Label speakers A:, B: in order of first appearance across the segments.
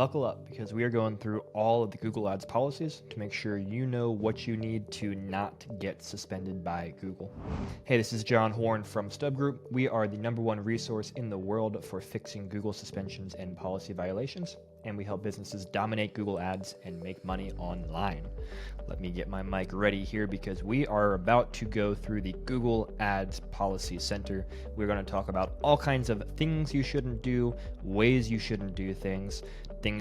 A: buckle up because we are going through all of the Google Ads policies to make sure you know what you need to not get suspended by Google. Hey, this is John Horn from StubGroup. We are the #1 resource in the world for fixing Google suspensions and policy violations, and we help businesses dominate Google Ads and make money online. Let me get my mic ready here because we are about to go through the Google Ads Policy Center. We're going to talk about all kinds of things you shouldn't do, ways you shouldn't do things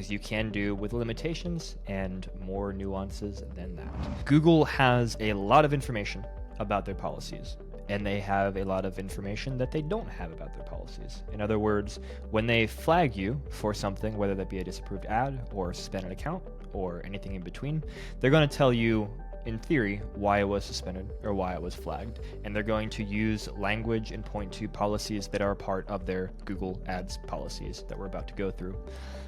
A: you can do with limitations, and more nuances than that. Google has a lot of information about their policies, and they have a lot of information that they don't have about their policies. In other words, when they flag you for something, whether that be a disapproved ad or a suspended account or anything in between, they're going to tell you, in theory, why it was suspended or why it was flagged. And they're going to use language and point to policies that are part of their Google Ads policies that we're about to go through.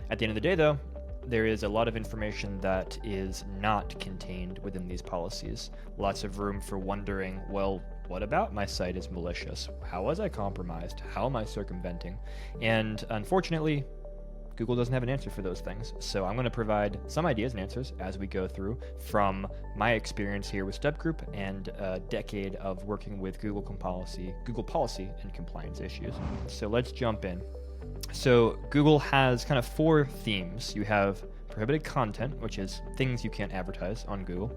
A: At the end of the day, though, there is a lot of information that is not contained within these policies. Lots of room for wondering, well, what about my site is malicious? How was I compromised? How am I circumventing? And unfortunately, Google doesn't have an answer for those things. So I'm going to provide some ideas and answers as we go through from my experience here with StubGroup and a decade of working with Google policy and compliance issues. So let's jump in. So Google has kind of 4 themes. You have prohibited content, which is things you can't advertise on Google.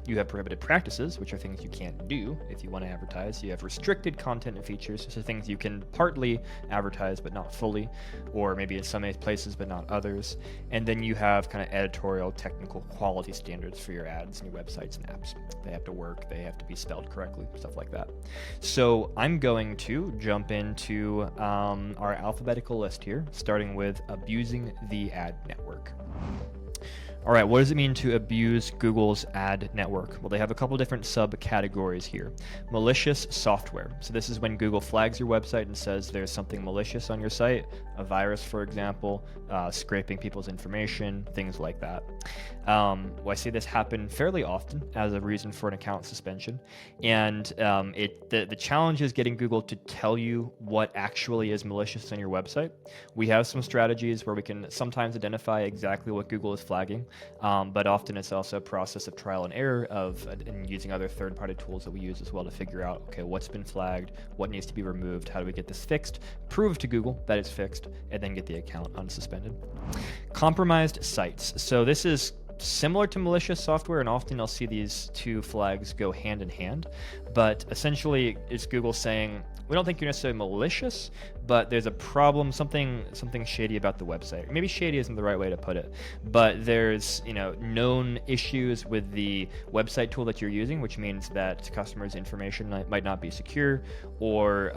A: You have prohibited practices, which are things you can't do if you want to advertise. You have restricted content and features, so things you can partly advertise but not fully, or maybe in some places but not others. And then you have kind of editorial technical quality standards for your ads and your websites and apps. They have to work, they have to be spelled correctly, stuff like that. So I'm going to jump into our alphabetical list here, starting with abusing the ad network. All right, what does it mean to abuse Google's ad network? Well, they have a couple different subcategories here. Malicious software. So this is when Google flags your website and says there's something malicious on your site, a virus, for example, scraping people's information, things like that. I see this happen fairly often as a reason for an account suspension. And the challenge is getting Google to tell you what actually is malicious on your website. We have some strategies where we can sometimes identify exactly what Google is flagging. But often it's also a process of trial and error and using other third-party tools that we use as well to figure out, okay, what's been flagged, what needs to be removed, how do we get this fixed, prove to Google that it's fixed, and then get the account unsuspended. Compromised sites. So this is similar to malicious software, and often I'll see these 2 flags go hand in hand. But essentially, it's Google saying, we don't think you're necessarily malicious, but there's a problem, something shady about the website. Maybe shady isn't the right way to put it, but there's known issues with the website tool that you're using, which means that customers' information might not be secure, or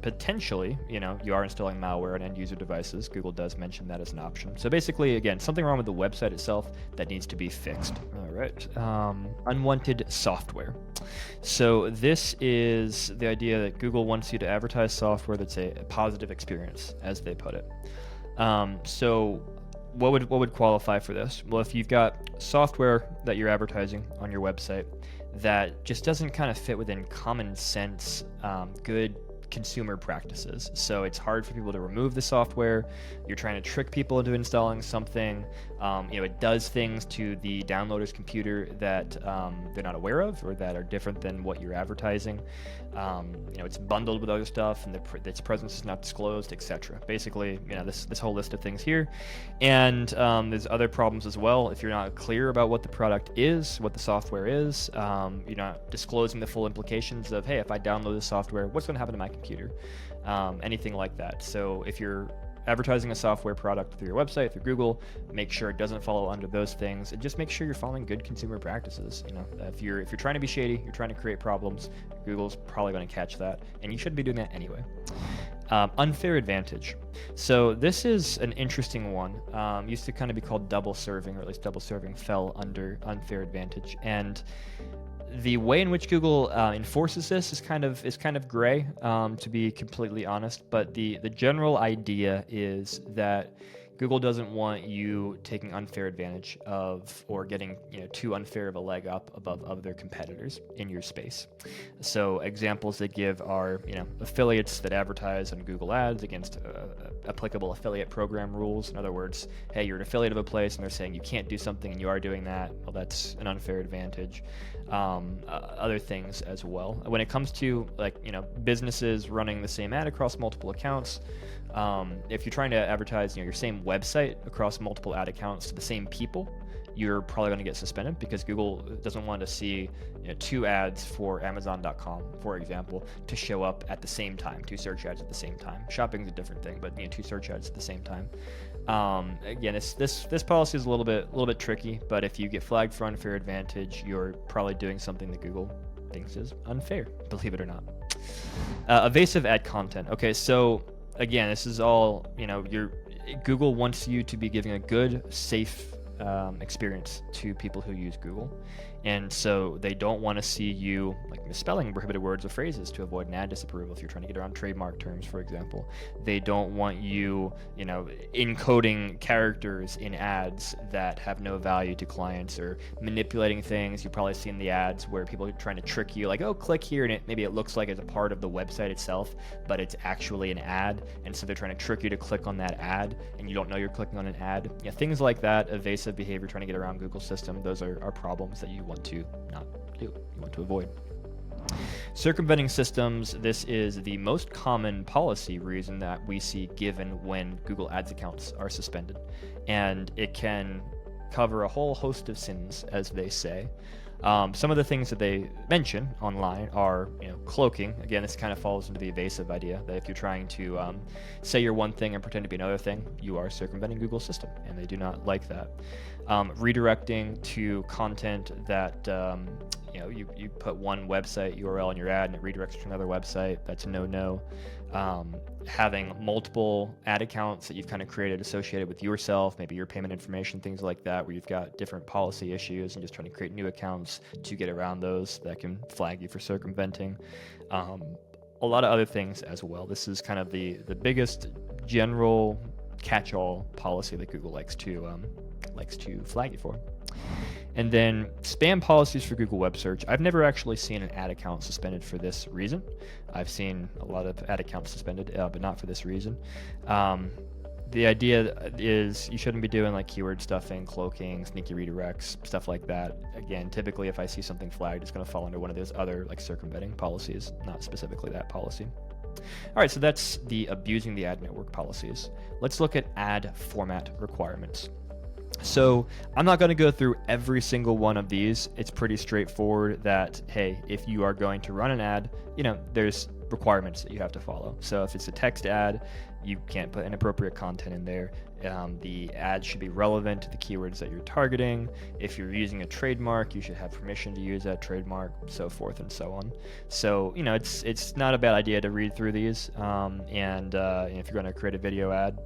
A: potentially, you are installing malware on end user devices. Google does mention that as an option. So basically, again, something wrong with the website itself that needs to be fixed. All right, unwanted software. So this is the idea that Google wants you to advertise software that's a positive experience, as they put it. So what would qualify for this? Well, if you've got software that you're advertising on your website that just doesn't kind of fit within common sense, good consumer practices. So it's hard for people to remove the software. You're trying to trick people into installing something. It does things to the downloader's computer that they're not aware of or that are different than what you're advertising. It's bundled with other stuff and its presence is not disclosed, etc. Basically, this whole list of things here. And there's other problems as well. If you're not clear about what the product is, what the software is, you're not disclosing the full implications of, hey, if I download this software, what's going to happen to my computer? Anything like that. So if you're advertising a software product through your website, through Google, make sure it doesn't follow under those things, and just make sure you're following good consumer practices. If you're trying to be shady, you're trying to create problems, Google's probably going to catch that, and you shouldn't be doing that anyway. Unfair advantage. So this is an interesting one. Used to kind of be called double serving, or at least double serving fell under unfair advantage, and the way in which Google enforces this is kind of gray, to be completely honest. But the general idea is that Google doesn't want you taking unfair advantage of or getting too unfair of a leg up above other competitors in your space. So examples they give are affiliates that advertise on Google Ads against applicable affiliate program rules. In other words, hey, you're an affiliate of a place and they're saying you can't do something and you are doing that. Well, that's an unfair advantage. Other things as well. When it comes to businesses running the same ad across multiple accounts, if you're trying to advertise your same website across multiple ad accounts to the same people, you're probably going to get suspended because Google doesn't want to see 2 ads for Amazon.com, for example, to show up at the same time, 2 search ads at the same time. Shopping's a different thing, but 2 search ads at the same time. Again, this policy is a little bit tricky, but if you get flagged for unfair advantage, you're probably doing something that Google thinks is unfair, believe it or not. Evasive ad content. Okay, so again, this is all Google wants you to be giving a good, safe experience to people who use Google, and so they don't want to see you misspelling prohibited words or phrases to avoid an ad disapproval. If you're trying to get around trademark terms, for example, they don't want you encoding characters in ads that have no value to clients or manipulating things. You've probably seen the ads where people are trying to trick you, oh, click here, and maybe it looks like it's a part of the website itself, but it's actually an ad, and so they're trying to trick you to click on that ad, and you don't know you're clicking on an ad. Things like that, evasive behavior, trying to get around Google's system, those are problems that you want to not do, you want to avoid. Circumventing systems, this is the most common policy reason that we see given when Google Ads accounts are suspended, and it can cover a whole host of sins, as they say. Some of the things that they mention online are, cloaking. Again, this kind of falls into the evasive idea that if you're trying to say you're one thing and pretend to be another thing, you are circumventing Google's system, and they do not like that. Redirecting to content that you put one website URL in your ad and it redirects to another website, that's a no-no. Having multiple ad accounts that you've kind of created associated with yourself, maybe your payment information, things like that, where you've got different policy issues and just trying to create new accounts to get around those, that can flag you for circumventing. A lot of other things as well. This is kind of the biggest general catch-all policy that Google likes to flag you for. And then spam policies for Google Web Search. I've never actually seen an ad account suspended for this reason. I've seen a lot of ad accounts suspended, but not for this reason. The idea is you shouldn't be doing keyword stuffing, cloaking, sneaky redirects, stuff like that. Again, typically if I see something flagged, it's going to fall under one of those other circumventing policies, not specifically that policy. All right, so that's the abusing the ad network policies. Let's look at ad format requirements. So I'm not going to go through every single one of these. It's pretty straightforward that, hey, if you are going to run an ad, there's requirements that you have to follow. So if it's a text ad, you can't put inappropriate content in there. The ad should be relevant to the keywords that you're targeting. If you're using a trademark, you should have permission to use that trademark, so forth and so on. So, it's not a bad idea to read through these. And if you're going to create a video ad,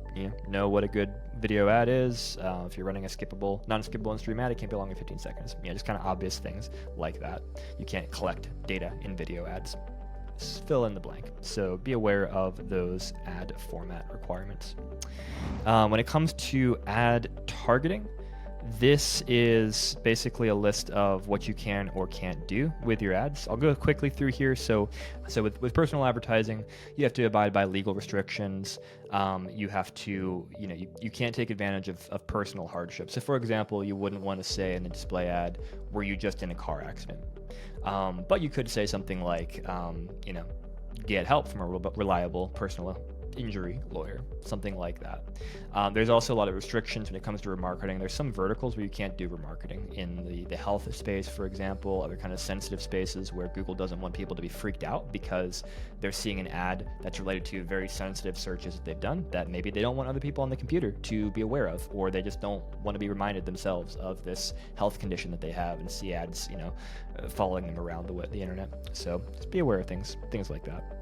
A: know what a good video ad is. If you're running a non-skippable in-stream ad, it can't be longer than 15 seconds. Just kind of obvious things like that. You can't collect data in video ads. Fill in the blank. So be aware of those ad format requirements. When it comes to ad targeting, this is basically a list of what you can or can't do with your ads. I'll go quickly through here. So with personal advertising, you have to abide by legal restrictions. You have to, you can't take advantage of personal hardship. So for example, you wouldn't want to say in a display ad, were you just in a car accident? But you could say something like, get help from a reliable personal injury lawyer, something like that. There's also a lot of restrictions when it comes to remarketing. There's some verticals where you can't do remarketing in the health space, for example, other kind of sensitive spaces where Google doesn't want people to be freaked out because they're seeing an ad that's related to very sensitive searches that they've done that maybe they don't want other people on the computer to be aware of, or they just don't want to be reminded themselves of this health condition that they have and see ads, following them around the internet. So just be aware of things like that.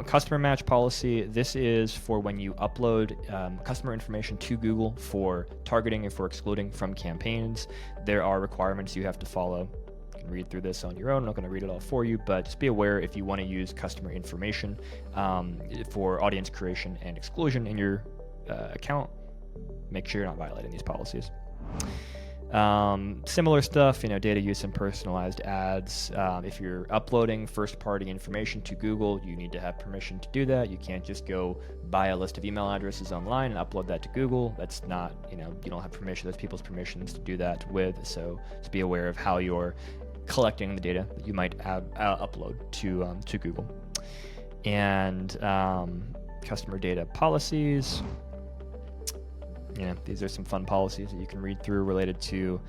A: Customer match policy. This is for when you upload customer information to Google for targeting or for excluding from campaigns. There are requirements you have to follow. You can read through this on your own. I'm not going to read it all for you, but just be aware if you want to use customer information for audience creation and exclusion in your account, make sure you're not violating these policies. Similar stuff, data use and personalized ads. If you're uploading first-party information to Google, you need to have permission to do that. You can't just go buy a list of email addresses online and upload that to Google. That's not, you don't have permission, those people's permissions to do that with. So just be aware of how you're collecting the data that you might upload to Google. And customer data policies. These are some fun policies that you can read through related to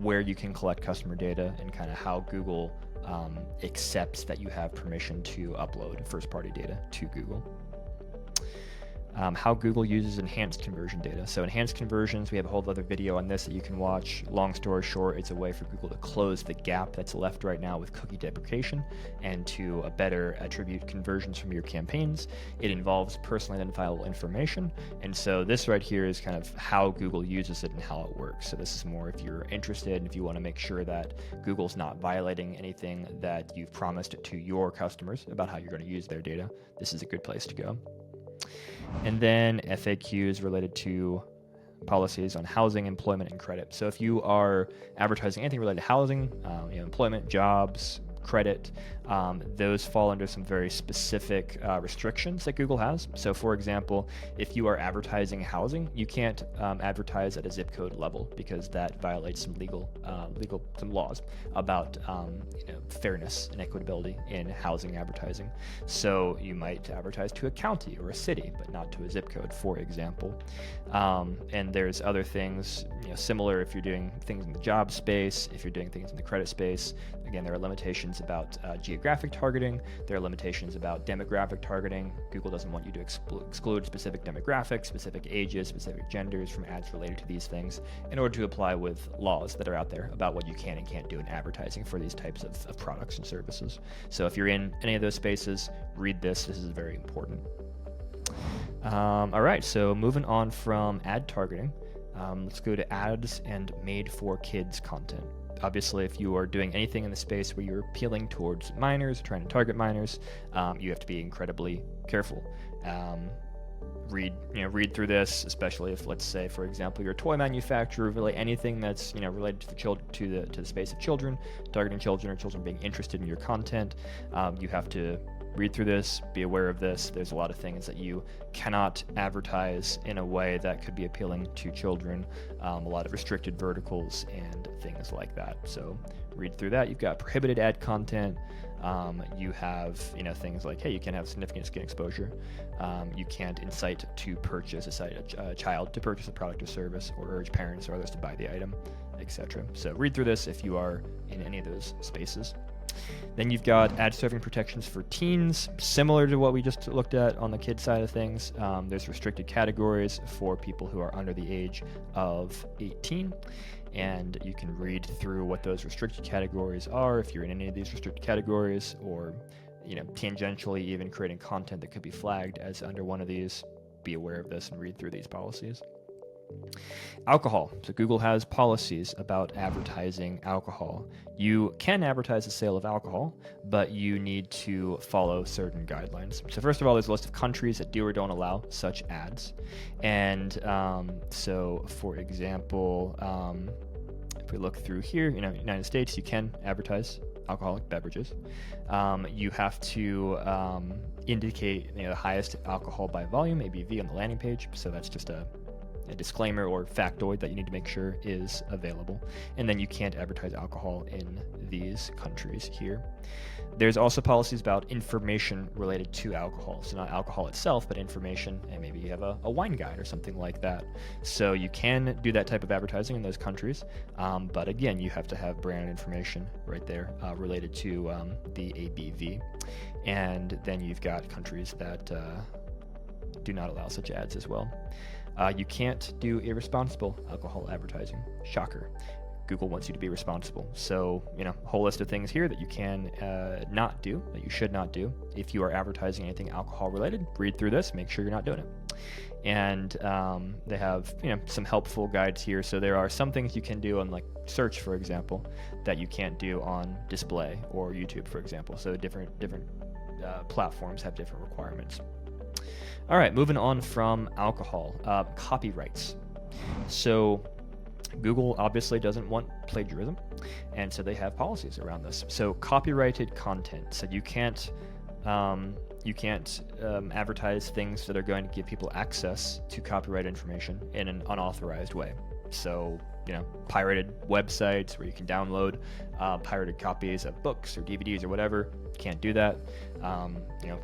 A: where you can collect customer data and kind of how Google accepts that you have permission to upload first-party data to Google. How Google uses enhanced conversion data. So enhanced conversions, we have a whole other video on this that you can watch. Long story short, it's a way for Google to close the gap that's left right now with cookie deprecation and to better attribute conversions from your campaigns. It involves personally identifiable information. And so this right here is kind of how Google uses it and how it works. So this is more if you're interested and if you want to make sure that Google's not violating anything that you've promised to your customers about how you're going to use their data. This is a good place to go. And then FAQs related to policies on housing, employment, and credit. So if you are advertising anything related to housing, employment, jobs, credit, those fall under some very specific restrictions that Google has. So for example, if you are advertising housing, you can't advertise at a zip code level because that violates some some laws about fairness and equitability in housing advertising. So you might advertise to a county or a city, but not to a zip code, for example. And there's other things similar if you're doing things in the job space, if you're doing things in the credit space. Again, there are limitations about geographic targeting. There are limitations about demographic targeting. Google doesn't want you to exclude specific demographics, specific ages, specific genders from ads related to these things in order to apply with laws that are out there about what you can and can't do in advertising for these types of products and services. So if you're in any of those spaces, read this. This is very important. All right, so moving on from ad targeting, let's go to ads and made-for-kids content. Obviously, if you are doing anything in the space where you're appealing towards minors, trying to target minors, you have to be incredibly careful. Read through this, especially if, let's say, for example, you're a toy manufacturer, really anything that's related to the space of children, targeting children or children being interested in your content. You have to read through this, be aware of this. There's a lot of things that you cannot advertise in a way that could be appealing to children, a lot of restricted verticals and things like that. So read through that. You've got prohibited ad content. You have things like, hey, you can't have significant skin exposure. You can't incite to purchase, a child to purchase a product or service, or urge parents or others to buy the item, etc. So read through this if you are in any of those spaces. Then you've got ad serving protections for teens, similar to what we just looked at on the kid side of things. There's restricted categories for people who are under the age of 18, and you can read through what those restricted categories are if you're in any of these restricted categories, or tangentially even creating content that could be flagged as under one of these. Be aware of this and read through these policies. Alcohol. So Google has policies about advertising alcohol. You can advertise the sale of alcohol, but you need to follow certain guidelines. So first of all, there's a list of countries that do or don't allow such ads. And so, for example, if we look through here, United States, you can advertise alcoholic beverages. You have to indicate the highest alcohol by volume, ABV, on the landing page. So that's just a disclaimer or factoid that you need to make sure is available. And then you can't advertise alcohol in these countries here. There's also policies about information related to alcohol. So not alcohol itself, but information, and maybe you have a wine guide or something like that. So you can do that type of advertising in those countries, but again, you have to have brand information right there related to the ABV. And then you've got countries that do not allow such ads as well. You can't do irresponsible alcohol advertising. Shocker. Google wants you to be responsible. So, a whole list of things here that you can not do, that you should not do. If you are advertising anything alcohol related, read through this, make sure you're not doing it. And they have, some helpful guides here. So there are some things you can do on search, for example, that you can't do on display or YouTube, for example. So different platforms have different requirements. All right, moving on from alcohol, copyrights. So Google obviously doesn't want plagiarism, and so they have policies around this. So copyrighted content. So you can't advertise things that are going to give people access to copyright information in an unauthorized way. So, pirated websites where you can download pirated copies of books or DVDs or whatever, can't do that.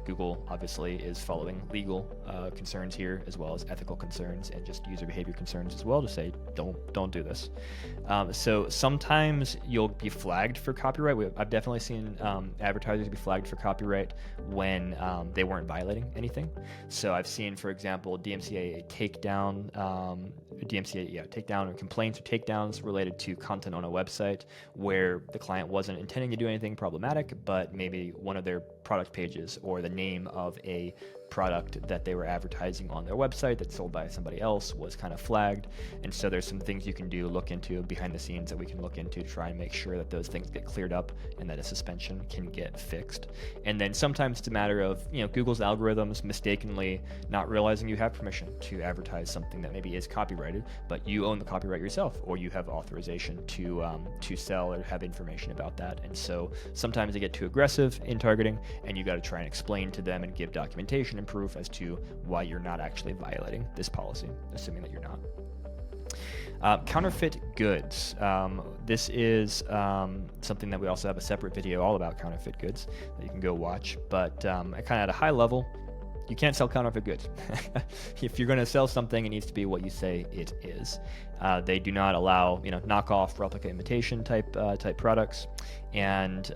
A: Google obviously is following legal concerns here, as well as ethical concerns and just user behavior concerns as well, to say don't do this. So sometimes you'll be flagged for copyright. I've definitely seen advertisers be flagged for copyright when they weren't violating anything. So I've seen, for example, DMCA takedown or complaints or takedowns related to content on a website where the client wasn't intending to do anything problematic, but maybe one of their product pages or the name of a product that they were advertising on their website that's sold by somebody else was kind of flagged. And so there's some things you can look into behind the scenes that we can look into to try and make sure that those things get cleared up and that a suspension can get fixed. And then sometimes it's a matter of Google's algorithms mistakenly not realizing you have permission to advertise something that maybe is copyrighted, but you own the copyright yourself, or you have authorization to sell or have information about that. And so sometimes they get too aggressive in targeting, and you got to try and explain to them and give documentation and proof as to why you're not actually violating this policy, assuming that you're not. Counterfeit goods. This is something that we also have a separate video all about counterfeit goods that you can go watch. But kind of at a high level, you can't sell counterfeit goods. If you're going to sell something, it needs to be what you say it is. They do not allow knockoff, replica, imitation type products, and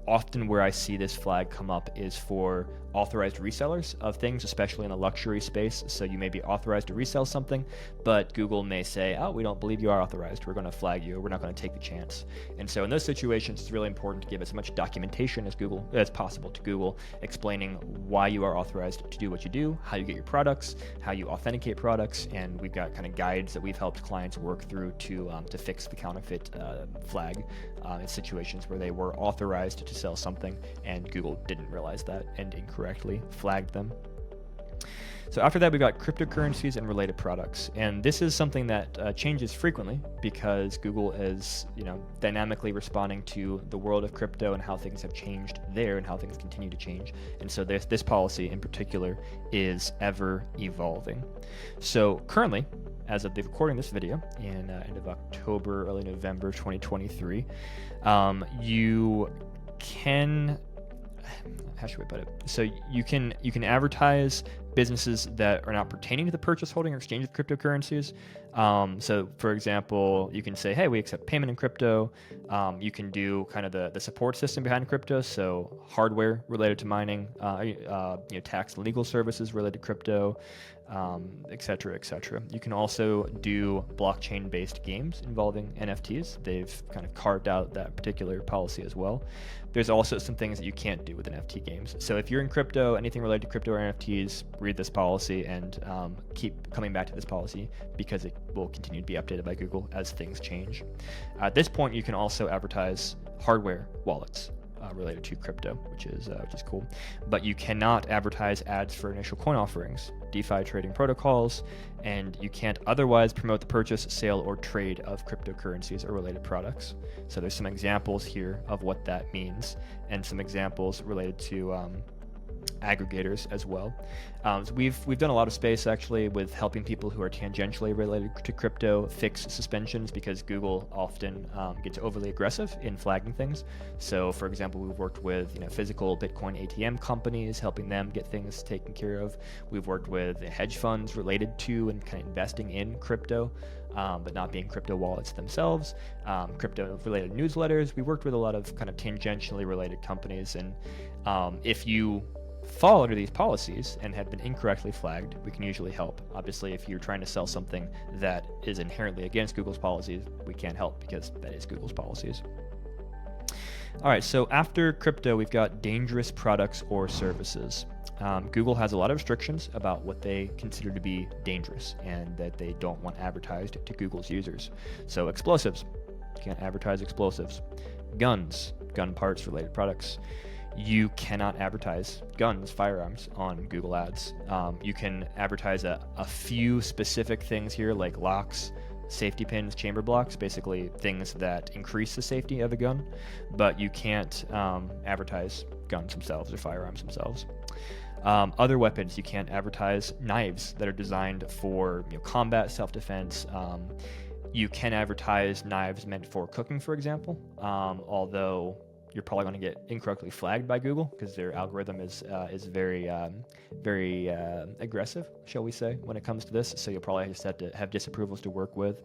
A: often where I see this flag come up is for authorized resellers of things, especially in the luxury space. So you may be authorized to resell something, but Google may say, oh, we don't believe you are authorized. We're going to flag you. We're not going to take the chance. And so in those situations, it's really important to give as much documentation as possible to Google, explaining why you are authorized to do what you do, how you get your products, how you authenticate products. And we've got kind of guides that we've helped clients work through to fix the counterfeit flag in situations where they were authorized to sell something and Google didn't realize that and incorrectly flagged them. So after that, we've got cryptocurrencies and related products. And this is something that changes frequently because Google is, dynamically responding to the world of crypto and how things have changed there and how things continue to change. And so this policy in particular is ever evolving. So currently, as of the recording this video in end of October, early November 2023, you can, how should we put it? So you can advertise businesses that are not pertaining to the purchase, holding, or exchange of cryptocurrencies. So for example, you can say, hey, we accept payment in crypto. You can do kind of the support system behind crypto, so hardware related to mining, tax and legal services related to crypto, et cetera, et cetera. You can also do blockchain-based games involving NFTs. They've kind of carved out that particular policy as well. There's also some things that you can't do with NFT games. So if you're in crypto, anything related to crypto or NFTs, read this policy and keep coming back to this policy because it will continue to be updated by Google as things change. At this point, you can also advertise hardware wallets related to crypto, which is cool. But you cannot advertise ads for initial coin offerings, DeFi trading protocols, and you can't otherwise promote the purchase, sale, or trade of cryptocurrencies or related products. So there's some examples here of what that means, and some examples related to aggregators as well. So we've done a lot of space actually with helping people who are tangentially related to crypto fix suspensions because Google often gets overly aggressive in flagging things. So for example, we've worked with physical Bitcoin ATM companies, helping them get things taken care of. We've worked with hedge funds related to and kind of investing in crypto, but not being crypto wallets themselves. Crypto related newsletters. We worked with a lot of kind of tangentially related companies, and if you fall under these policies and have been incorrectly flagged, we can usually help. Obviously, if you're trying to sell something that is inherently against Google's policies, we can't help because that is Google's policies. All right, so after crypto, we've got dangerous products or services. Google has a lot of restrictions about what they consider to be dangerous and that they don't want advertised to Google's users. So explosives, you can't advertise explosives. Guns, gun parts, related products. you cannot advertise guns, firearms on Google Ads. You can advertise a few specific things here, like locks, safety pins, chamber blocks, basically things that increase the safety of a gun, but you can't advertise guns themselves or firearms themselves. Other weapons, you can't advertise knives that are designed for combat, self-defense. You can advertise knives meant for cooking, for example, although you're probably going to get incorrectly flagged by Google because their algorithm is very aggressive, shall we say, when it comes to this. So you'll probably just have to have disapprovals to work with.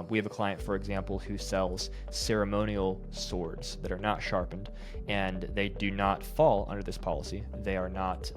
A: We have a client, for example, who sells ceremonial swords that are not sharpened, and they do not fall under this policy. They are not.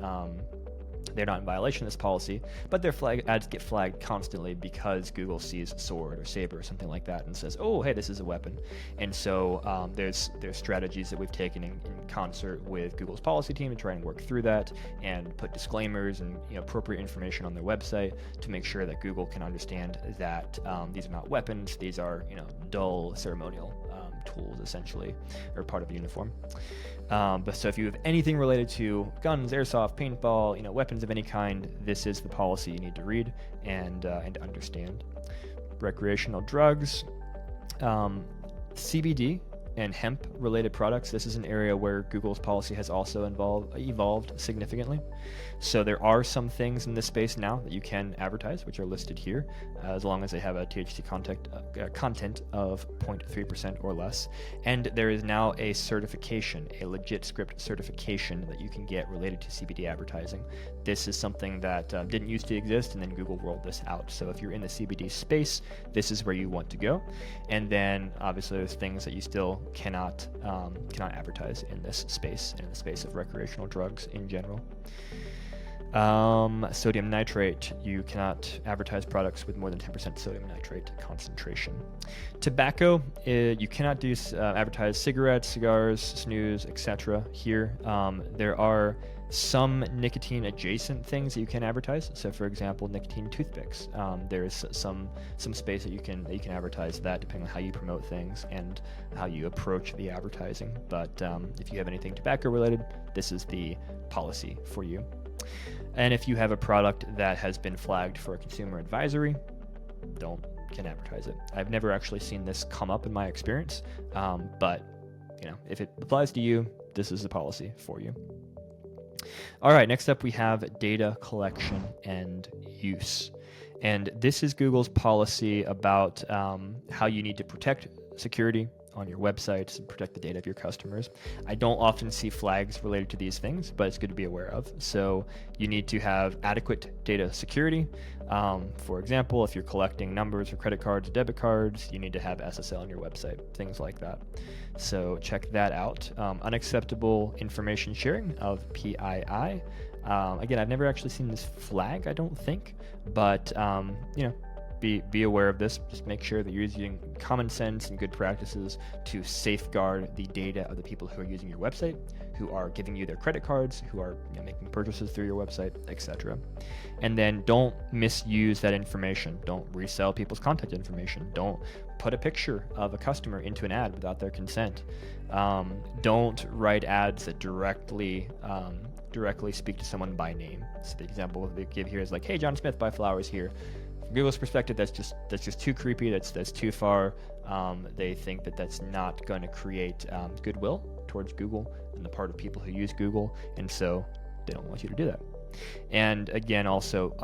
A: They're not in violation of this policy, but their ads get flagged constantly because Google sees sword or saber or something like that and says, oh, hey, this is a weapon. And so there's strategies that we've taken in concert with Google's policy team to try and work through that and put disclaimers and appropriate information on their website to make sure that Google can understand that these are not weapons, these are dull ceremonial tools, essentially, or part of a uniform. But so if you have anything related to guns, airsoft, paintball, weapons of any kind, this is the policy you need to read and understand. Recreational drugs, CBD and hemp-related products. This is an area where Google's policy has also evolved significantly. So there are some things in this space now that you can advertise, which are listed here, as long as they have a THC content of 0.3% or less. And there is now a certification, a legit script certification that you can get related to CBD advertising. This is something that didn't used to exist, and then Google rolled this out. So if you're in the CBD space, this is where you want to go. And then obviously there's things that you still cannot advertise in this space, and in the space of recreational drugs in general. Sodium nitrate, you cannot advertise products with more than 10% sodium nitrate concentration. Tobacco, you cannot advertise cigarettes, cigars, snus, etc. here. There are some nicotine adjacent things that you can advertise. So for example, nicotine toothpicks. There's some space that you can advertise that, depending on how you promote things and how you approach the advertising. But if you have anything tobacco related, this is the policy for you. And if you have a product that has been flagged for a consumer advisory, can advertise it. I've never actually seen this come up in my experience, but if it applies to you, this is the policy for you. All right, next up we have data collection and use. And this is Google's policy about how you need to protect security on your websites and protect the data of your customers. I don't often see flags related to these things, but it's good to be aware of. So you need to have adequate data security. For example, if you're collecting numbers for credit cards, debit cards, you need to have SSL on your website, things like that. So check that out. Unacceptable information sharing of PII. Again, I've never actually seen this flag, I don't think, but be aware of this. Just make sure that you're using common sense and good practices to safeguard the data of the people who are using your website, who are giving you their credit cards, who are making purchases through your website, etc. And then don't misuse that information. Don't resell people's contact information. Don't put a picture of a customer into an ad without their consent. Don't write ads that directly speak to someone by name. So the example they give here is like, hey, John Smith, buy flowers here. From Google's perspective, that's just too creepy. That's too far. They think that's not going to create goodwill towards Google and the part of people who use Google, and so they don't want you to do that. And again, also,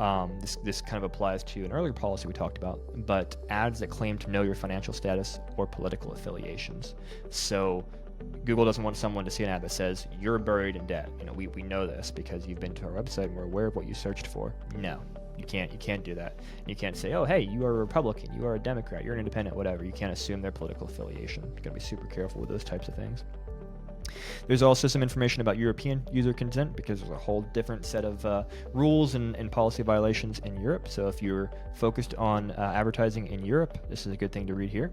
A: this kind of applies to an earlier policy we talked about, but ads that claim to know your financial status or political affiliations. So Google doesn't want someone to see an ad that says you're buried in debt. We know this because you've been to our website and we're aware of what you searched for. No, you can't do that. You can't say, oh, hey, you are a Republican, you are a Democrat, you're an independent, whatever. You can't assume their political affiliation. You gotta be super careful with those types of things. There's also some information about European user consent because there's a whole different set of rules and policy violations in Europe. So if you're focused on advertising in Europe, this is a good thing to read here.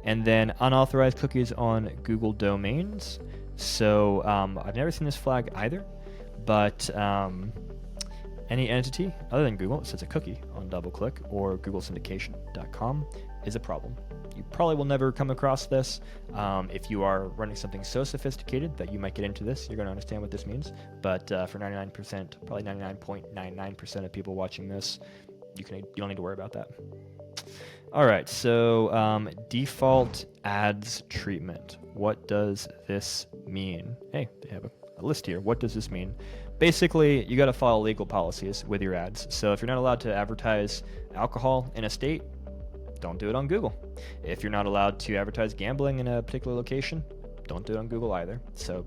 A: And then unauthorized cookies on Google domains. So I've never seen this flag either, but Any entity other than Google that sets a cookie on DoubleClick or googlesyndication.com is a problem. You probably will never come across this. If you are running something so sophisticated that you might get into this, you're going to understand what this means. But for 99%, probably 99.99% of people watching this, you don't need to worry about that. All right, so default ads treatment. What does this mean? Hey, they have a list here. What does this mean? Basically, you got to follow legal policies with your ads. So if you're not allowed to advertise alcohol in a state, don't do it on Google. If you're not allowed to advertise gambling in a particular location, don't do it on Google either. So,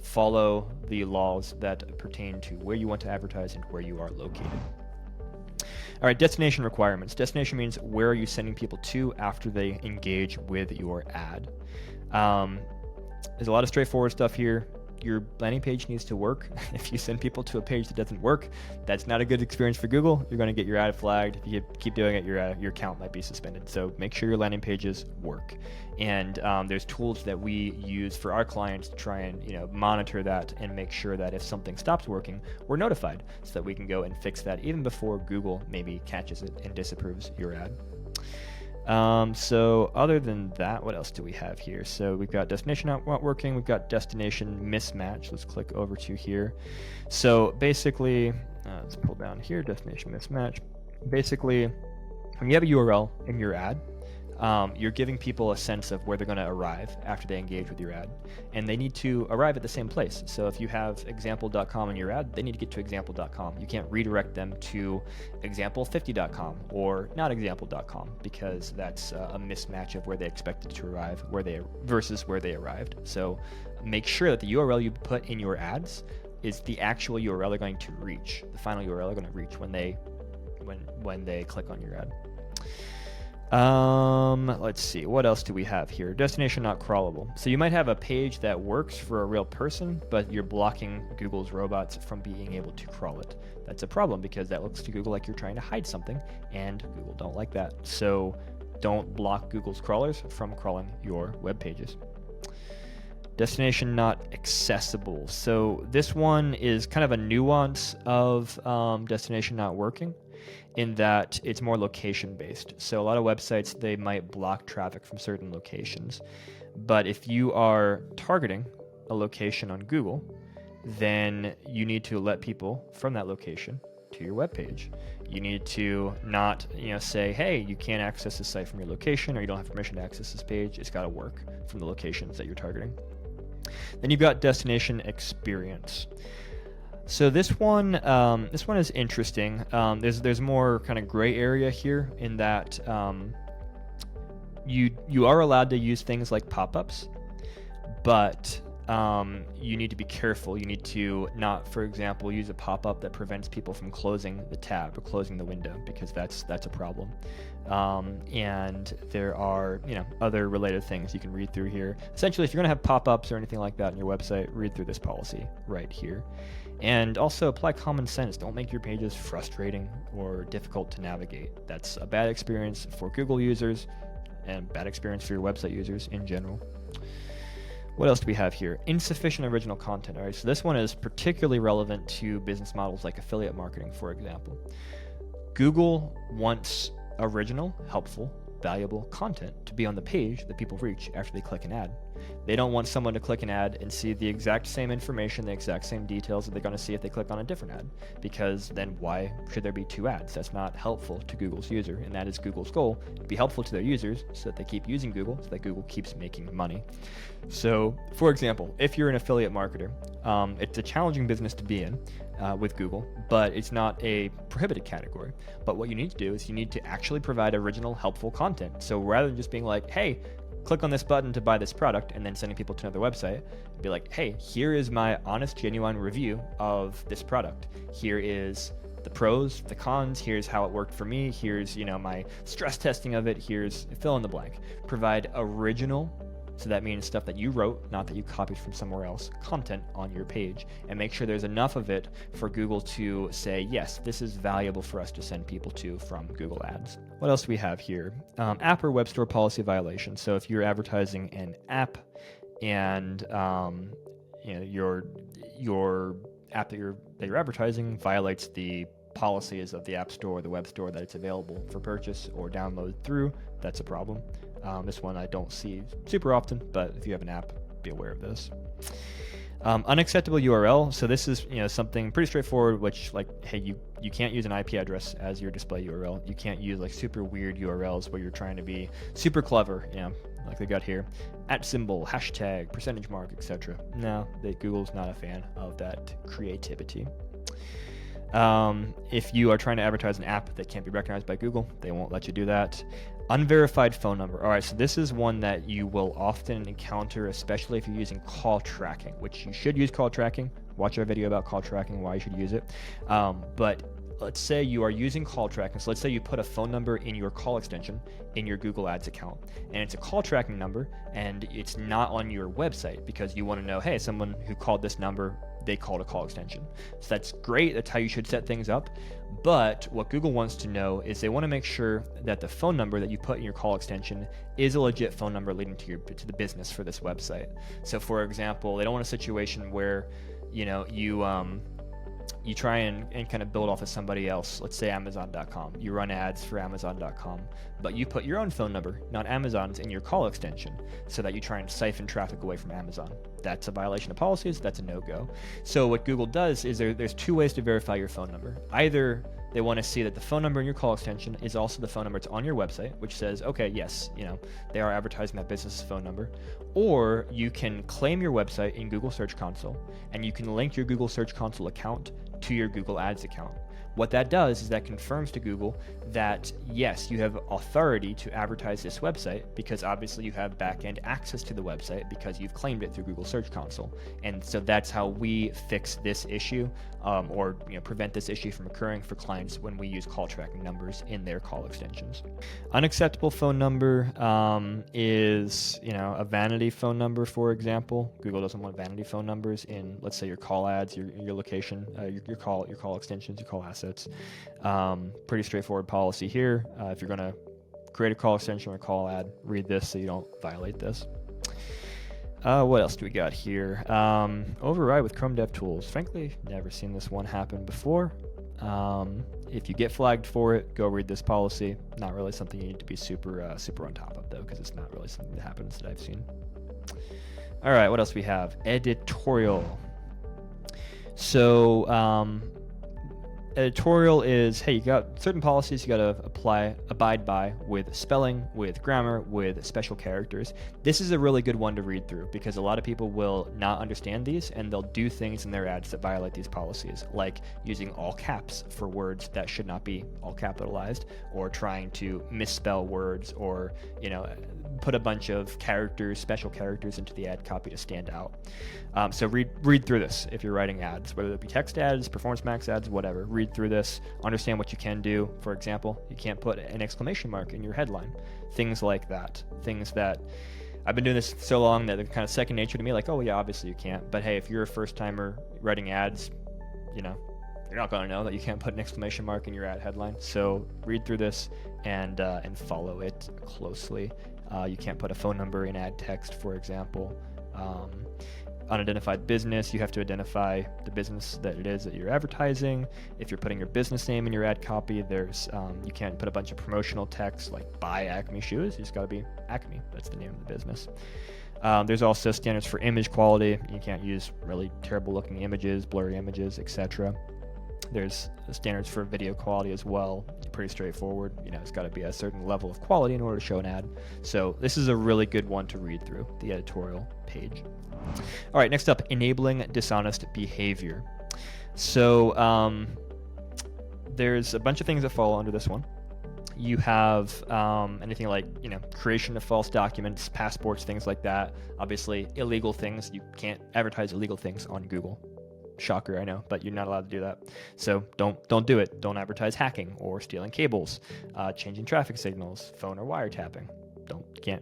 A: follow the laws that pertain to where you want to advertise and where you are located. All right, destination requirements. Destination means where are you sending people to after they engage with your ad. There's a lot of straightforward stuff here. Your landing page needs to work. If you send people to a page that doesn't work, that's not a good experience for Google. You're going to get your ad flagged. If you keep doing it, your account might be suspended. So make sure your landing pages work. And there's tools that we use for our clients to try and monitor that and make sure that if something stops working, we're notified so that we can go and fix that even before Google maybe catches it and disapproves your ad. So other than that, what else do we have here? So we've got destination not working. We've got destination mismatch. Let's click over to here. So basically, let's pull down here, destination mismatch. Basically, when you have a URL in your ad, you're giving people a sense of where they're going to arrive after they engage with your ad. And they need to arrive at the same place. So if you have example.com in your ad, they need to get to example.com. You can't redirect them to example50.com or not example.com because that's a mismatch of where they expected to arrive versus where they arrived. So make sure that the URL you put in your ads is the actual URL they're going to reach, the final URL they're going to reach when they click on your ad. Let's see, what else do we have here? Destination not crawlable. So you might have a page that works for a real person, but you're blocking Google's robots from being able to crawl it. That's a problem because that looks to Google like you're trying to hide something, and Google don't like that. So don't block Google's crawlers from crawling your web pages. Destination not accessible. So this one is kind of a nuance of destination not working, in that it's more location based. So a lot of websites, they might block traffic from certain locations. But if you are targeting a location on Google, then you need to let people from that location to your webpage. You need to not say, hey, you can't access this site from your location, or you don't have permission to access this page. It's got to work from the locations that you're targeting. Then you've got destination experience. So this one is interesting. There's more kind of gray area here in that you are allowed to use things like pop-ups, but you need to be careful. You need to not, for example, use a pop-up that prevents people from closing the tab or closing the window, because that's a problem. And there are other related things you can read through here. Essentially, if you're going to have pop-ups or anything like that on your website, read through this policy right here. And also apply common sense. Don't make your pages frustrating or difficult to navigate. That's a bad experience for Google users and bad experience for your website users in general. What else do we have here? Insufficient original content. All right, so this one is particularly relevant to business models like affiliate marketing, for example. Google wants original, helpful, valuable content to be on the page that people reach after they click an ad. They don't want someone to click an ad and see the exact same information, the exact same details that they're going to see if they click on a different ad, because then why should there be two ads? That's not helpful to Google's user, and that is Google's goal, to be helpful to their users so that they keep using Google, so that Google keeps making money. So, for example, if you're an affiliate marketer, it's a challenging business to be in with Google, but it's not a prohibited category. But what you need to do is you need to actually provide original, helpful content. So rather than just being like, hey, click on this button to buy this product, and then sending people to another website, be like, hey, here is my honest, genuine review of this product. Here is the pros, the cons, here's how it worked for me, here's my stress testing of it, here's fill in the blank. Provide original, so that means stuff that you wrote, not that you copied from somewhere else, content on your page, and make sure there's enough of it for Google to say, yes, this is valuable for us to send people to from Google Ads. What else do we have here? App or web store policy violation. So if you're advertising an app and your app that you're advertising violates the policies of the App Store or the web store that it's available for purchase or download through, that's a problem. This one I don't see super often, but if you have an app, be aware of this. Unacceptable URL. So this is something pretty straightforward, which like, hey, you can't use an IP address as your display URL. You can't use like super weird URLs where you're trying to be super clever, like they got here, @, hashtag, percentage mark, etc. No, Google's not a fan of that creativity. If you are trying to advertise an app that can't be recognized by Google, they won't let you do that. Unverified phone number. All right, so this is one that you will often encounter, especially if you're using call tracking, which you should use call tracking. Watch our video about call tracking, why you should use it. But let's say you are using call tracking. So let's say you put a phone number in your call extension in your Google Ads account, and it's a call tracking number, and it's not on your website because you want to know, hey, someone who called this number, they called a call extension. So that's great. That's how you should set things up. But what Google wants to know is they want to make sure that the phone number that you put in your call extension is a legit phone number leading to the business for this website. So for example, they don't want a situation where you try and kind of build off of somebody else. Let's say Amazon.com. You run ads for Amazon.com, but you put your own phone number, not Amazon's, in your call extension so that you try and siphon traffic away from Amazon. That's a violation of policies. That's a no-go. So what Google does is there's two ways to verify your phone number. Either they want to see that the phone number in your call extension is also the phone number that's on your website, which says, okay, yes, they are advertising that business's phone number. Or you can claim your website in Google Search Console, and you can link your Google Search Console account to your Google Ads account. What that does is that confirms to Google that, yes, you have authority to advertise this website because obviously you have back-end access to the website because you've claimed it through Google Search Console. And so that's how we fix this issue or prevent this issue from occurring for clients when we use call tracking numbers in their call extensions. Unacceptable phone number is a vanity phone number, for example. Google doesn't want vanity phone numbers in, let's say, your call ads, your location, your call extensions, your call assets. Pretty straightforward policy here. If you're going to create a call extension or a call ad, read this so you don't violate this. What else do we got here? Override with Chrome DevTools. Frankly, never seen this one happen before. If you get flagged for it, go read this policy. Not really something you need to be super on top of, though, because it's not really something that happens that I've seen. All right, what else do we have? Editorial. So editorial is, hey, you got certain policies you got to abide by with spelling, with grammar, with special characters. This is a really good one to read through because a lot of people will not understand these and they'll do things in their ads that violate these policies, like using all caps for words that should not be all capitalized, or trying to misspell words, or put a bunch of characters, special characters into the ad copy to stand out. So read through this if you're writing ads, whether it be text ads, Performance Max ads, whatever. Read through this, understand what you can do. For example, you can't put an exclamation mark in your headline. Things like that. Things that I've been doing this so long that they're kind of second nature to me, like, oh yeah, obviously you can't. But hey, if you're a first timer writing ads, you're not going to know that you can't put an exclamation mark in your ad headline. So read through this and follow it closely. You can't put a phone number in ad text, for example. Unidentified business, you have to identify the business that it is that you're advertising. If you're putting your business name in your ad copy, there's you can't put a bunch of promotional text like buy Acme shoes. You just got to be Acme. That's the name of the business. There's also standards for image quality. You can't use really terrible looking images, blurry images, etc. There's standards for video quality as well. Pretty straightforward. It's got to be a certain level of quality in order to show an ad. So this is a really good one to read through, the editorial page. All right, next up, enabling dishonest behavior. So there's a bunch of things that fall under this one. You have anything like creation of false documents, passports, things like that. Obviously, illegal things. You can't advertise illegal things on Google. Shocker, I know, but you're not allowed to do that. So don't do it. Don't advertise hacking or stealing cables, changing traffic signals, phone or wiretapping.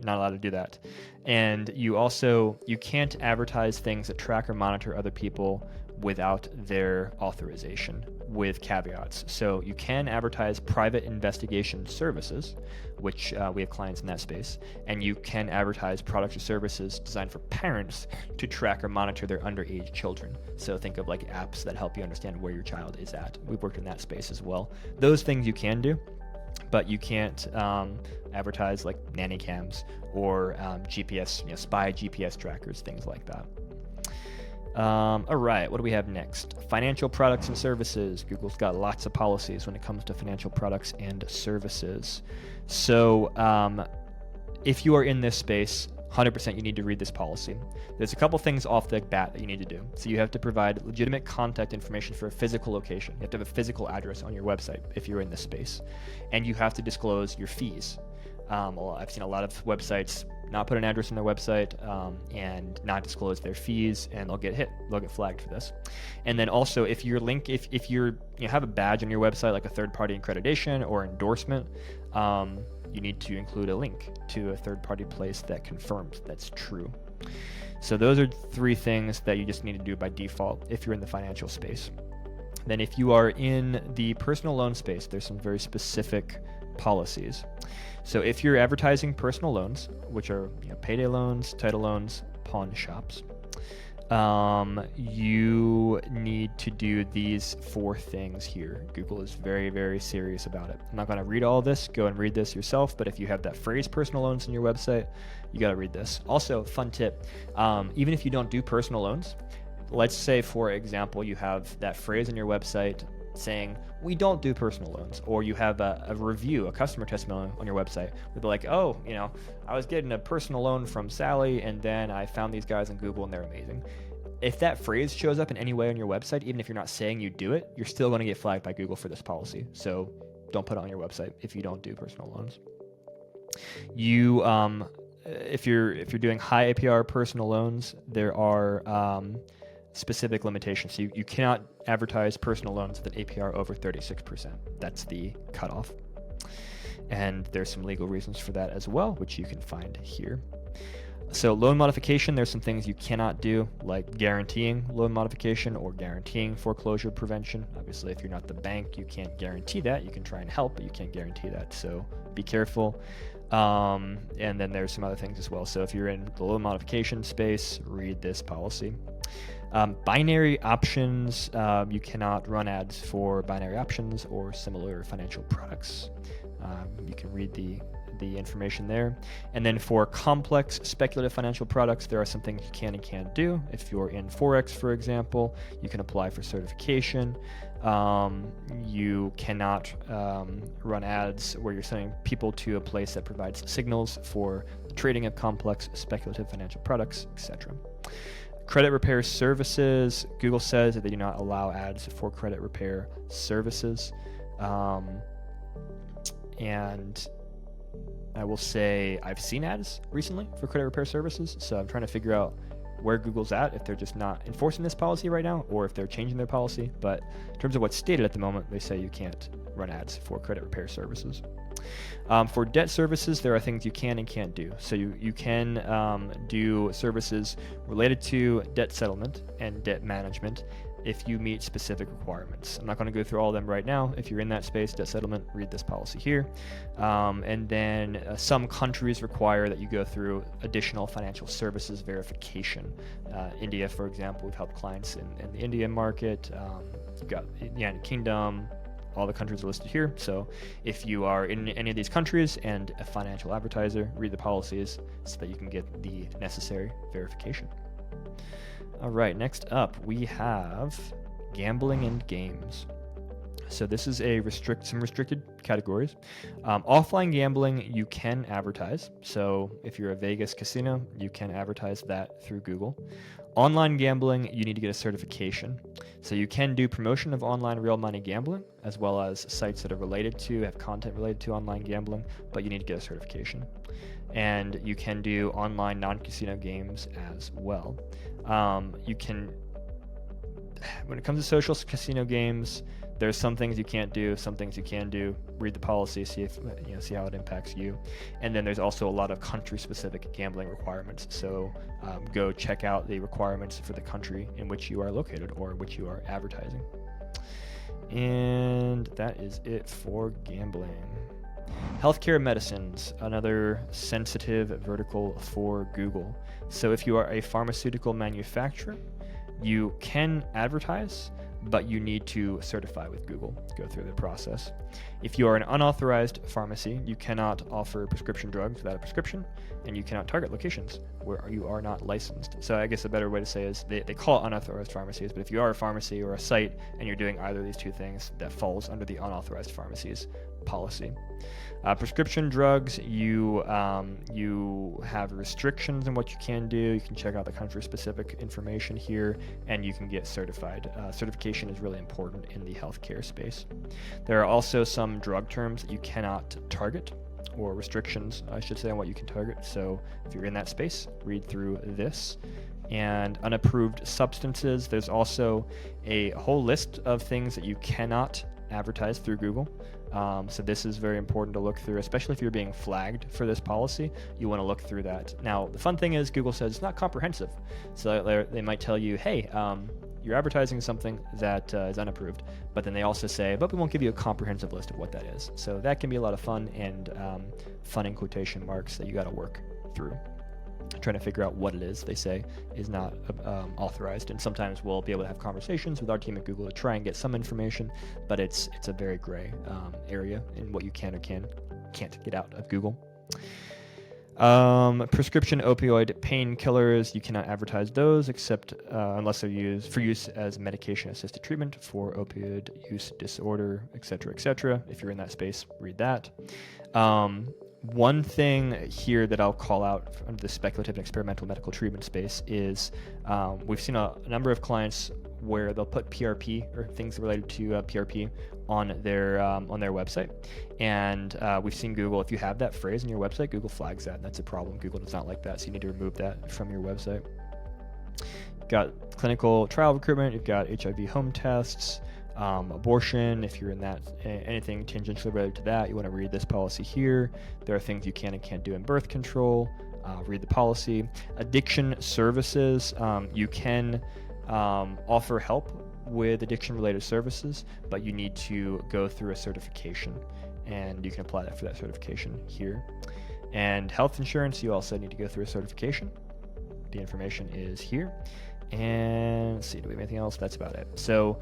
A: Not allowed to do that. And you can't advertise things that track or monitor other people without their authorization. with caveats. So you can advertise private investigation services, which we have clients in that space, and you can advertise products or services designed for parents to track or monitor their underage children. So think of like apps that help you understand where your child is at. We've worked in that space as well. Those things you can do, but you can't advertise like nanny cams or GPS, spy GPS trackers, things like that. All right, what do we have next? Financial products and services. Google's got lots of policies when it comes to financial products and services. So if you are in this space, 100% you need to read this policy. There's a couple things off the bat that you need to do. So you have to provide legitimate contact information for a physical location. You have to have a physical address on your website if you're in this space. And you have to disclose your fees. Well, I've seen a lot of websites not put an address on their website and not disclose their fees, and they'll get flagged for this. And then also, if you have a badge on your website, like a third-party accreditation or endorsement, you need to include a link to a third-party place that confirms that's true. So those are 3 things that you just need to do by default if you're in the financial space. Then if you are in the personal loan space, there's some very specific policies. So if you're advertising personal loans, which are payday loans, title loans, pawn shops, you need to do these 4 things here. Google is very, very serious about it. I'm not going to read all of this. Go and read this yourself. But if you have that phrase personal loans in your website, you got to read this. Also, fun tip, even if you don't do personal loans, let's say, for example, you have that phrase in your website saying, we don't do personal loans, or you have a review, a customer testimonial on your website where they're like, oh, I was getting a personal loan from Sally, and then I found these guys on Google and they're amazing. If that phrase shows up in any way on your website, even if you're not saying you do it, you're still going to get flagged by Google for this policy. So don't put it on your website if you don't do personal loans. You, if you're doing high APR personal loans, there are specific limitations. So you cannot advertise personal loans with an APR over 36%. That's the cutoff. And there's some legal reasons for that as well, which you can find here. So loan modification, there's some things you cannot do, like guaranteeing loan modification or guaranteeing foreclosure prevention. Obviously, if you're not the bank, you can't guarantee that. You can try and help, but you can't guarantee that. So be careful. And then there's some other things as well. So if you're in the loan modification space, read this policy. Binary options, you cannot run ads for binary options or similar financial products. You can read the information there. And then for complex speculative financial products, there are some things you can and can't do. If you're in Forex, for example, you can apply for certification. You cannot run ads where you're sending people to a place that provides signals for trading of complex speculative financial products, etc. Credit repair services, Google says that they do not allow ads for credit repair services. And I will say I've seen ads recently for credit repair services, so I'm trying to figure out where Google's at, if they're just not enforcing this policy right now or if they're changing their policy. But in terms of what's stated at the moment, they say you can't run ads for credit repair services. For debt services, there are things you can and can't do. So you can do services related to debt settlement and debt management if you meet specific requirements. I'm not going to go through all of them right now. If you're in that space, debt settlement, read this policy here. And then some countries require that you go through additional financial services verification. India, for example, we've helped clients in the Indian market. You've got the United Kingdom. All the countries are listed here. So if you are in any of these countries and a financial advertiser, read the policies so that you can get the necessary verification. All right, next up we have gambling and games. So this is some restricted categories. Offline gambling, you can advertise. So if you're a Vegas casino, you can advertise that through Google. Online gambling, you need to get a certification. So you can do promotion of online real money gambling, as well as sites that are have content related to online gambling, but you need to get a certification. And you can do online non-casino games as well. When it comes to social casino games, there's some things you can't do, some things you can do. Read the policy, see how it impacts you. And then there's also a lot of country-specific gambling requirements. So go check out the requirements for the country in which you are located or which you are advertising. And that is it for gambling. Healthcare medicines, another sensitive vertical for Google. So if you are a pharmaceutical manufacturer, you can advertise, but you need to certify with Google, go through the process. If you are an unauthorized pharmacy, you cannot offer prescription drugs without a prescription, and you cannot target locations where you are not licensed. So I guess a better way to say is they call it unauthorized pharmacies, but if you are a pharmacy or a site and you're doing either of these two things, that falls under the unauthorized pharmacies policy. Prescription drugs, you have restrictions on what you can do. You can check out the country-specific information here, and you can get certified. Certification is really important in the healthcare space. There are also some drug terms that you cannot target, or restrictions, I should say, on what you can target. So if you're in that space, read through this. And unapproved substances, there's also a whole list of things that you cannot advertise through Google. So this is very important to look through, especially if you're being flagged for this policy. You want to look through that. Now, the fun thing is Google says it's not comprehensive. So they might tell you, hey, you're advertising something that is unapproved, but then they also say, but we won't give you a comprehensive list of what that is. So that can be a lot of fun, and fun in quotation marks that you got to work through, trying to figure out what it is they say is not authorized. And sometimes we'll be able to have conversations with our team at Google to try and get some information, but it's a very gray area in what you can or can't get out of Google. Prescription opioid painkillers, you cannot advertise those except unless they're used for use as medication-assisted treatment for opioid use disorder, etc., etc. If you're in that space, read that. One thing here that I'll call out from the speculative and experimental medical treatment space is we've seen a number of clients where they'll put PRP or things related to PRP on their website, and we've seen Google, if you have that phrase in your website, Google flags that, and that's a problem. Google does not like that, so you need to remove that from your website. You've got clinical trial recruitment, you've got HIV home tests, abortion, if you're in that, anything tangentially related to that, you want to read this policy here. There are things you can and can't do in birth control. Read the policy. Addiction services, you can offer help with addiction-related services, but you need to go through a certification, and you can apply that for that certification here. And health insurance, you also need to go through a certification. The information is here. And let's see, do we have anything else? That's about it. So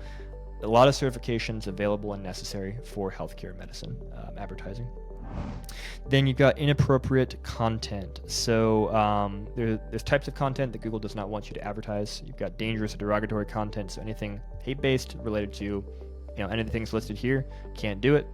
A: a lot of certifications available and necessary for healthcare medicine advertising. Then you've got inappropriate content. So there's types of content that Google does not want you to advertise. You've got dangerous or derogatory content, so anything hate-based related to, any of the things listed here, can't do it.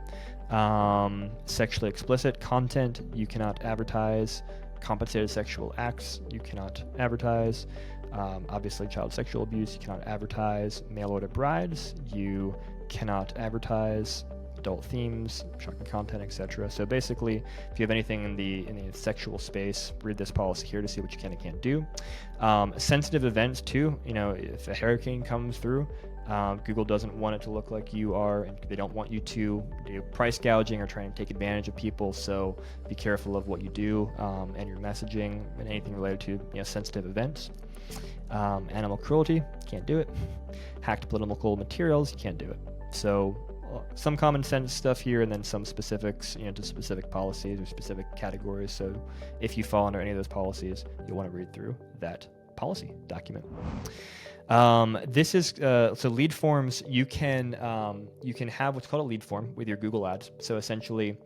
A: Sexually explicit content, you cannot advertise. Compensated sexual acts, you cannot advertise. Obviously, child sexual abuse, you cannot advertise. Mail order brides, you cannot advertise. Adult themes, shocking content, etc. So basically, if you have anything in the sexual space, read this policy here to see what you can and can't do. Sensitive events too. If a hurricane comes through, Google doesn't want it to look like you are, and they don't want you to do price gouging or trying to take advantage of people. So be careful of what you do and your messaging and anything related to sensitive events. Animal cruelty, can't do it. Hacked political materials, you can't do it. So some common sense stuff here, and then some specifics, to specific policies or specific categories. So if you fall under any of those policies, you'll want to read through that policy document. This is so lead forms. You can have what's called a lead form with your Google Ads. So essentially,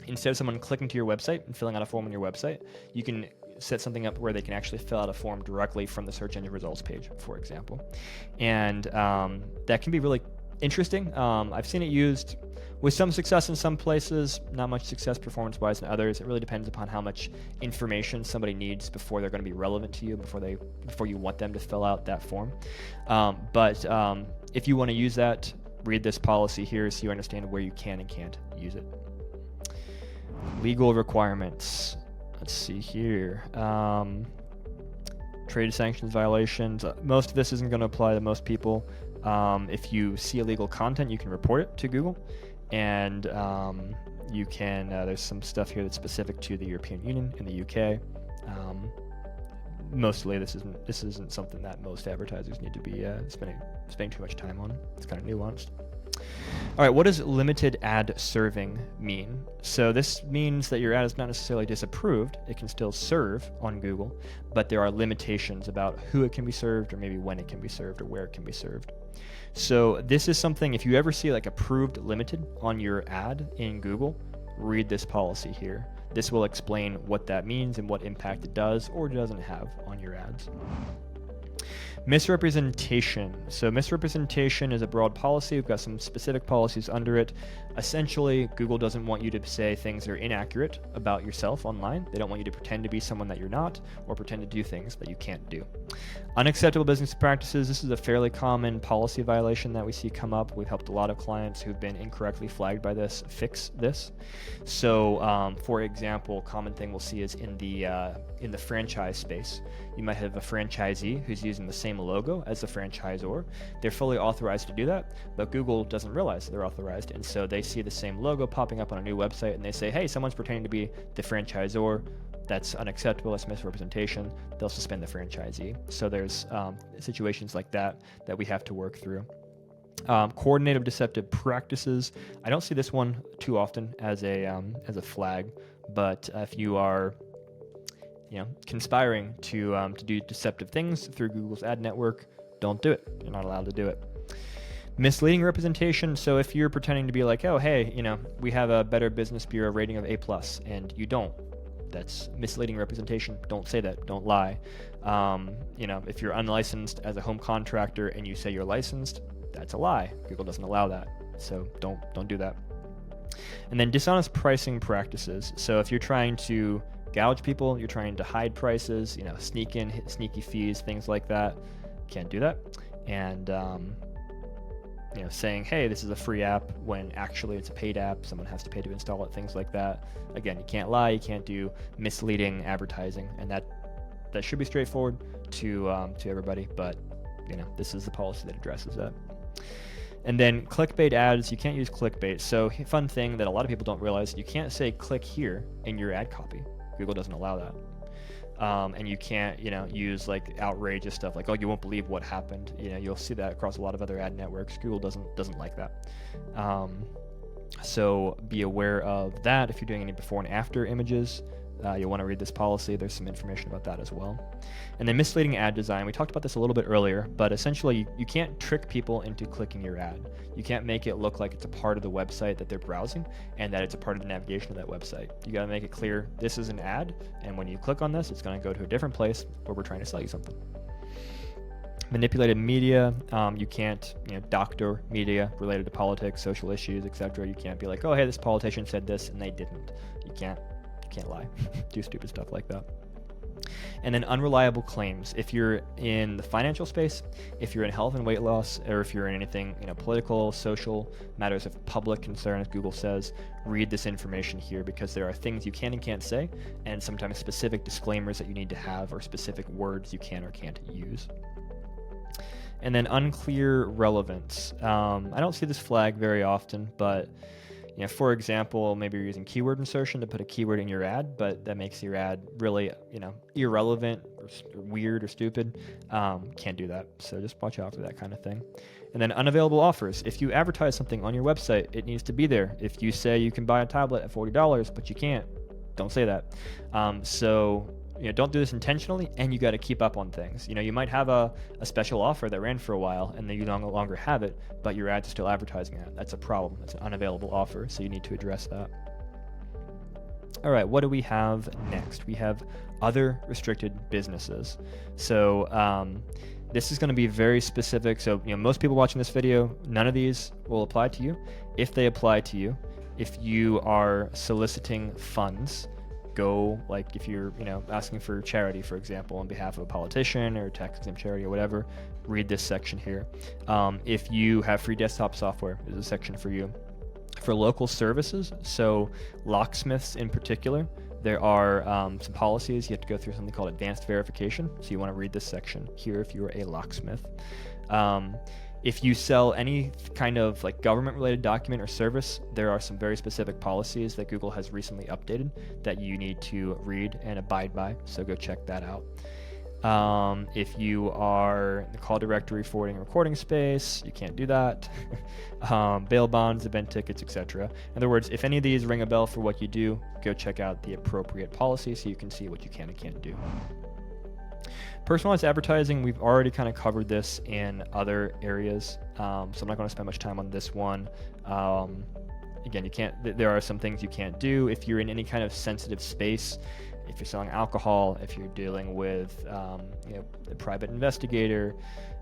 A: instead of someone clicking to your website and filling out a form on your website, you can set something up where they can actually fill out a form directly from the search engine results page, for example. And that can be really interesting. I've seen it used with some success in some places, not much success performance-wise in others. It really depends upon how much information somebody needs before they're going to be relevant to you, before you want them to fill out that form. But if you want to use that, read this policy here so you understand where you can and can't use it. Legal requirements. Let's see here. Trade sanctions violations. Most of this isn't going to apply to most people. If you see illegal content, you can report it to Google, and you can. There's some stuff here that's specific to the European Union and the UK. Mostly, this isn't something that most advertisers need to be spending too much time on. It's kind of nuanced. All right, what does limited ad serving mean? So this means that your ad is not necessarily disapproved. It can still serve on Google, but there are limitations about who it can be served, or maybe when it can be served, or where it can be served. So this is something, if you ever see like approved limited on your ad in Google, read this policy here. This will explain what that means and what impact it does or doesn't have on your ads. Misrepresentation. So misrepresentation is a broad policy. We've got some specific policies under it. Essentially, Google doesn't want you to say things that are inaccurate about yourself online. They don't want you to pretend to be someone that you're not, or pretend to do things that you can't do. Unacceptable business practices. This is a fairly common policy violation that we see come up. We've helped a lot of clients who've been incorrectly flagged by this fix this. So, for example, common thing we'll see is in the franchise space. You might have a franchisee who's using the same logo as the franchisor. They're fully authorized to do that, but Google doesn't realize they're authorized, and so they see the same logo popping up on a new website, and they say, hey, someone's pretending to be the franchisor. That's unacceptable. That's misrepresentation. They'll suspend the franchisee. So there's situations like that we have to work through. Coordinated deceptive practices. I don't see this one too often as a flag, but if you are conspiring to do deceptive things through Google's ad network, don't do it. You're not allowed to do it. Misleading representation. So if you're pretending to be like, oh, hey, we have a Better Business Bureau rating of A+, and you don't, that's misleading representation. Don't say that. Don't lie. If you're unlicensed as a home contractor and you say you're licensed, that's a lie. Google doesn't allow that. So don't do that. And then dishonest pricing practices. So if you're trying to gouge people, you're trying to hide prices, sneak in sneaky fees, things like that, can't do that. And saying, hey, this is a free app when actually it's a paid app, someone has to pay to install it, things like that. Again, you can't lie, you can't do misleading advertising, and that should be straightforward to everybody, but this is the policy that addresses that. And then clickbait ads, you can't use clickbait. So fun thing that a lot of people don't realize, you can't say click here in your ad copy. Google doesn't allow that. And you can't, use like outrageous stuff like, oh, you won't believe what happened. You'll see that across a lot of other ad networks. Google doesn't like that. So be aware of that. If you're doing any before and after images, you'll want to read this policy. There's some information about that as well. And then misleading ad design. We talked about this a little bit earlier, but essentially you can't trick people into clicking your ad. You can't make it look like it's a part of the website that they're browsing and that it's a part of the navigation of that website. You got to make it clear this is an ad, and when you click on this, it's going to go to a different place where we're trying to sell you something. Manipulated media. You can't doctor media related to politics, social issues, etc. You can't be like, oh, hey, this politician said this and they didn't. You can't lie. Do stupid stuff like that. And then unreliable claims. If you're in the financial space, if you're in health and weight loss, or if you're in anything political, social, matters of public concern, as Google says, read this information here, because there are things you can and can't say, and sometimes specific disclaimers that you need to have, or specific words you can or can't use. And then unclear relevance. I don't see this flag very often, but for example, maybe you're using keyword insertion to put a keyword in your ad, but that makes your ad really, irrelevant or weird or stupid. Can't do that. So just watch out for that kind of thing. And then unavailable offers. If you advertise something on your website, it needs to be there. If you say you can buy a tablet at $40, but you can't, don't say that. Don't do this intentionally, and you got to keep up on things. You might have a special offer that ran for a while, and then you no longer have it, but your ad's still advertising it. That's a problem. It's an unavailable offer, so you need to address that. All right, what do we have next? We have other restricted businesses. So this is going to be very specific. So most people watching this video, none of these will apply to you. If they apply to you, if you are soliciting funds, if you're asking for charity, for example, on behalf of a politician or a tax-exempt charity or whatever, read this section here. If you have free desktop software, there's a section for you. For local services, so locksmiths in particular, there are some policies. You have to go through something called advanced verification, so you want to read this section here if you're a locksmith. If you sell any kind of government-related document or service, there are some very specific policies that Google has recently updated that you need to read and abide by, so go check that out. If you are in the call directory, forwarding, recording space, you can't do that. Bail bonds, event tickets, etc. In other words, if any of these ring a bell for what you do, go check out the appropriate policy so you can see what you can and can't do. Personalized advertising, we've already kind of covered this in other areas, so I'm not going to spend much time on this one. Again, there are some things you can't do if you're in any kind of sensitive space. If you're selling alcohol, if you're dealing with a private investigator,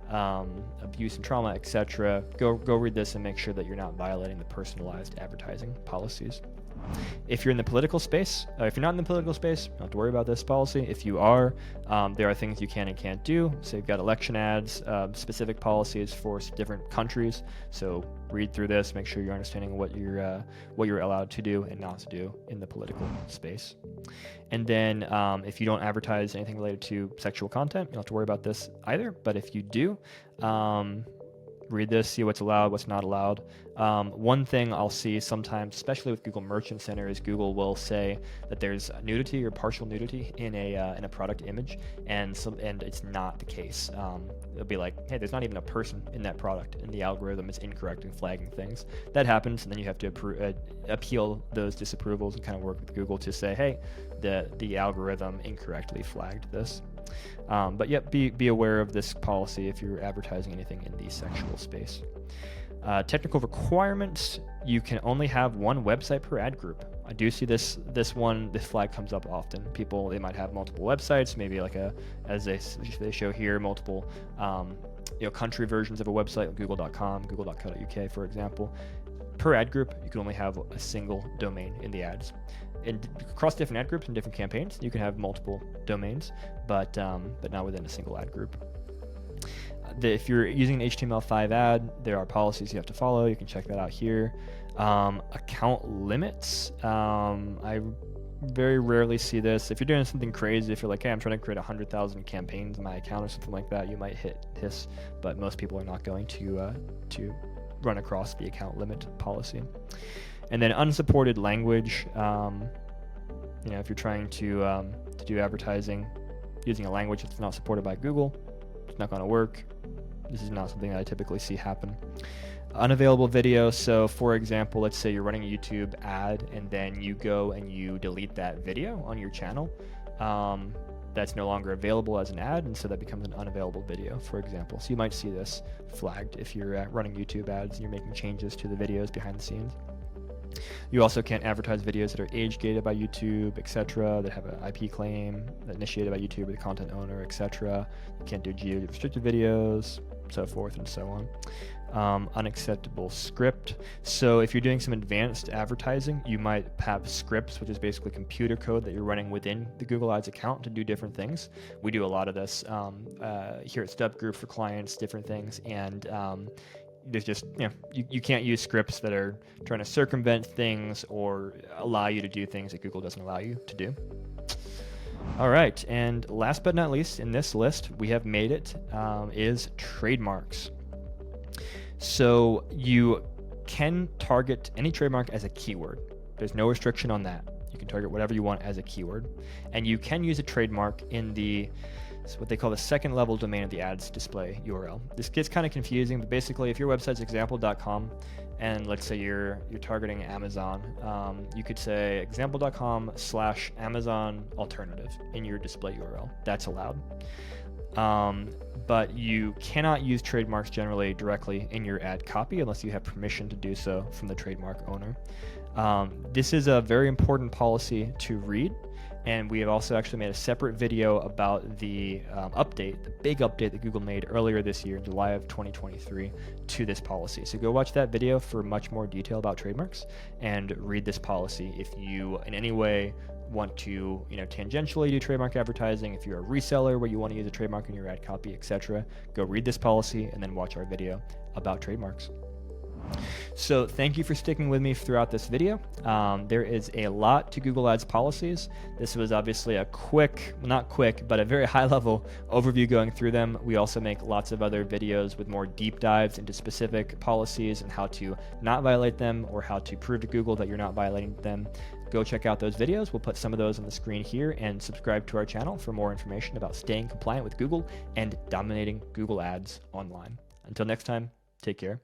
A: abuse and trauma, etc., go read this and make sure that you're not violating the personalized advertising policies. If you're in the political space, if you're not in the political space, you don't have to worry about this policy. If you are, there are things you can and can't do. So you've got election ads, specific policies for different countries. So read through this, make sure you're understanding what you're allowed to do and not to do in the political space. And then if you don't advertise anything related to sexual content, you don't have to worry about this either. But if you do, read this, see what's allowed, what's not allowed. One thing I'll see sometimes, especially with Google Merchant Center, is Google will say that there's nudity or partial nudity in a product image, and it's not the case. It'll be like, hey, there's not even a person in that product, and the algorithm is incorrect in flagging things. That happens, and then you have to appeal those disapprovals and kind of work with Google to say, hey, the algorithm incorrectly flagged this. But yep, be aware of this policy if you're advertising anything in the sexual space. Technical requirements: you can only have one website per ad group. I do see this flag comes up often. People, they might have multiple websites, maybe like as they show here, multiple country versions of a website, like google.com, google.co.uk, for example. Per ad group, you can only have a single domain in the ads. And across different ad groups and different campaigns, you can have multiple domains, but not within a single ad group. If you're using an HTML5 ad, there are policies you have to follow. You can check that out here. Account limits. I very rarely see this. If you're doing something crazy, if you're like, hey, I'm trying to create 100,000 campaigns in my account or something like that, you might hit this, but most people are not going to run across the account limit policy. And then unsupported language. If you're trying to do advertising using a language that's not supported by Google, it's not going to work. This is not something that I typically see happen. Unavailable video. So for example, let's say you're running a YouTube ad and then you go and you delete that video on your channel. That's no longer available as an ad, and so that becomes an unavailable video, for example. So you might see this flagged if you're running YouTube ads and you're making changes to the videos behind the scenes. You also can't advertise videos that are age-gated by YouTube, etc., that have an IP claim initiated by YouTube or the content owner, etc. You can't do geo-restricted videos, so forth and so on. Unacceptable script. So if you're doing some advanced advertising, you might have scripts, which is basically computer code that you're running within the Google Ads account to do different things. We do a lot of this here at StubGroup for clients, different things, and there's just, you can't use scripts that are trying to circumvent things or allow you to do things that Google doesn't allow you to do. All right, and last but not least in this list, we have made it, is trademarks. So you can target any trademark as a keyword. There's no restriction on that. You can target whatever you want as a keyword. And you can use a trademark in what they call the second level domain of the ads display URL. This gets kind of confusing, but basically if your website's example.com and let's say you're targeting Amazon, you could say example.com/Amazon alternative in your display URL. That's allowed. But you cannot use trademarks generally directly in your ad copy unless you have permission to do so from the trademark owner. This is a very important policy to read, and we have also actually made a separate video about the big update that Google made earlier this year, July of 2023, to this policy. So go watch that video for much more detail about trademarks and read this policy if you in any way want to tangentially do trademark advertising. If you're a reseller where you want to use a trademark in your ad copy, etc., go read this policy and then watch our video about trademarks. So thank you for sticking with me throughout this video. There is a lot to Google Ads policies. This was obviously a not quick, but a very high level overview going through them. We also make lots of other videos with more deep dives into specific policies and how to not violate them or how to prove to Google that you're not violating them. Go check out those videos. We'll put some of those on the screen here, and subscribe to our channel for more information about staying compliant with Google and dominating Google Ads online. Until next time, take care.